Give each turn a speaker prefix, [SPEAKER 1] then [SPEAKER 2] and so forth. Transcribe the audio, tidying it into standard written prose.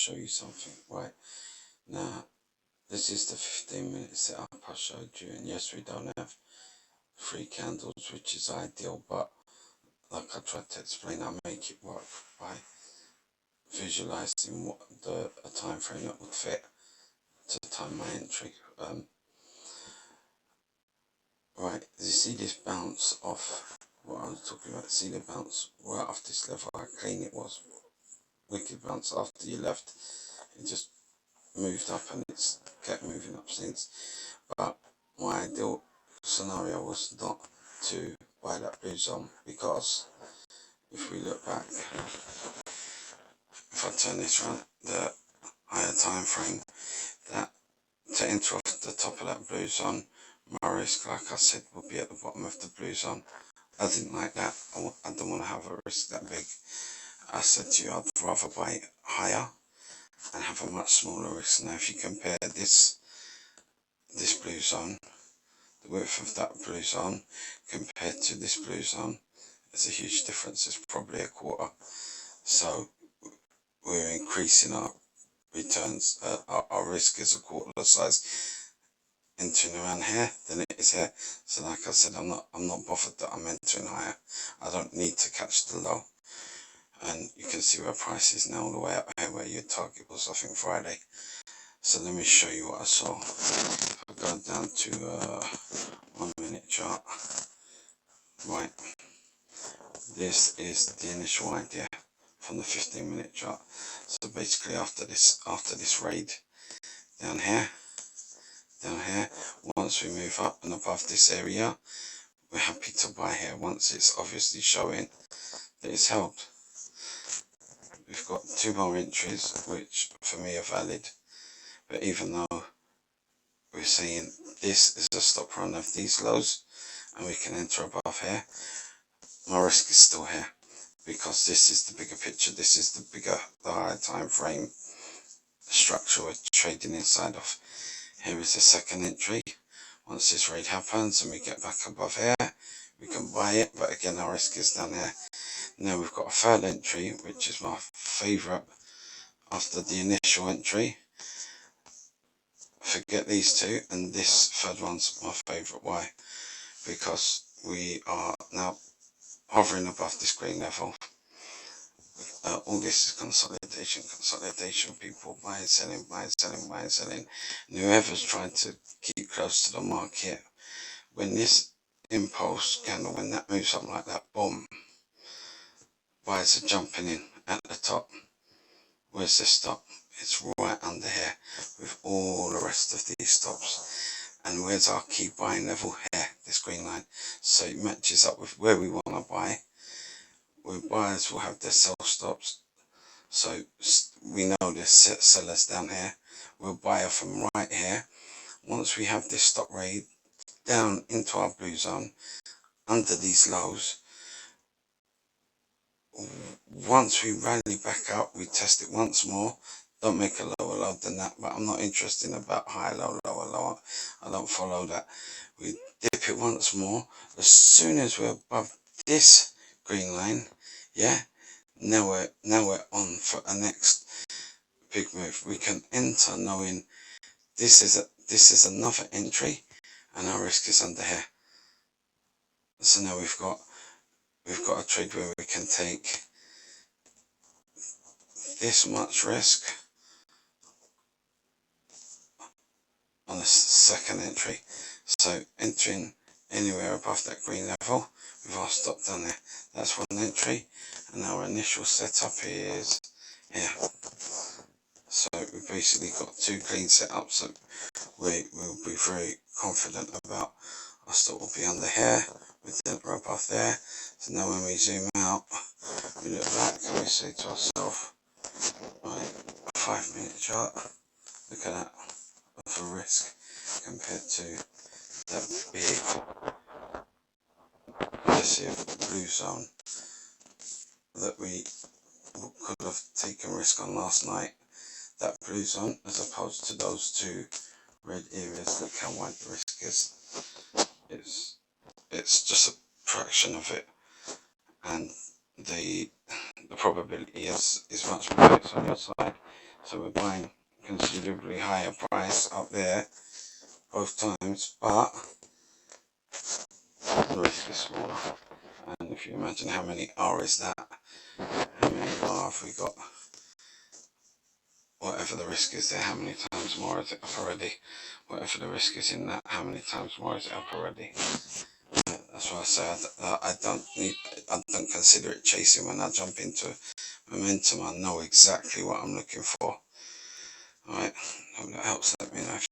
[SPEAKER 1] show you something. Right, now this is the 15-minute setup I showed you, and yes, we don't have 3 candles, which is ideal, but like I tried to explain, I make it work by visualizing what a time frame that would fit to time my entry. Right, you see this bounce off what I was talking about. See the bounce right off this level, how clean it was. Wicked bounce after you left. It just moved up and it's kept moving up since. But my ideal scenario was not to buy that blue zone, because if we look back, if I turn this around, the higher time frame, that to enter off the top of that blue zone, my risk, like I said, will be at the bottom of the blue zone. I didn't like that. I don't want to have a risk that big. I said to you, I'd rather buy it higher and have a much smaller risk. Now if you compare this blue zone, the width of that blue zone compared to this blue zone, there's a huge difference. It's probably a quarter. So we're increasing our returns. Our risk is a quarter the size entering around here than it is here. So like I said, I'm not bothered that I'm entering higher. I don't need to catch the low. And you can see where price is now all the way up here, where your target was, I think, Friday. So let me show you what I saw. If I go down to 1 minute chart. Right, this is the initial idea from the 15-minute chart. So basically after this raid down here, once we move up and above this area, we're happy to buy here once it's obviously showing that it's held. We've got 2 more entries which for me are valid, but even though we're saying this is a stop run of these lows and we can enter above here, my risk is still here, because this is the bigger picture. This is the higher time frame structure we're trading inside of. Here is the second entry. Once this raid happens and we get back above here, we can buy it, but again our risk is down here. Now we've got a third entry, which is my favourite after the initial entry. Forget these 2, and this third one's my favourite. Why? Because we are now hovering above this green level. All this is consolidation, people buying, selling, buying, selling, buying, selling. And whoever's trying to keep close to the market, when this impulse candle, when that moves up like that, boom, buyers are jumping in at the top. Where's the stop? It's right under here with all the rest of these stops. And where's our key buying level? Here, this green line. So it matches up with where we want to buy, where buyers will have their sell stops. So we know there's sellers down here. We'll buy off them right here. Once we have this stop raid down into our blue zone, under these lows, once we rally back up, we test it once more. Don't make a lower low than that, but I'm not interested in about high, low, lower, lower. I don't follow that. We dip it once more. As soon as we're above this green line, yeah, now we're on for a next big move. We can enter knowing this is another entry, and our risk is under here. So now we've got a trade where we can take this much risk on the second entry. So entering anywhere above that green level with our stop down there. That's one entry, and our initial setup is here. So we've basically got 2 clean setups, so we will be very confident about our stop will be under here, with the above there. So now when we zoom out, we look back and we say to ourselves, right, a 5-minute chart, look at that, of a risk compared to that big massive blue zone that we could have taken risk on last night. That blue zone, as opposed to those 2 red areas. Look how wide the risk is. It's just a fraction of it, and the probability is much more. It's on your side. So we're buying considerably higher price up there both times, but the risk is smaller. And if you imagine how many R is that, how many R have we got? Whatever the risk is there, how many times more is it up already? Whatever the risk is in that, how many times more is it up already? That's why I say I don't consider it chasing when I jump into momentum. I know exactly what I'm looking for. Alright, hope that helps. Let me know if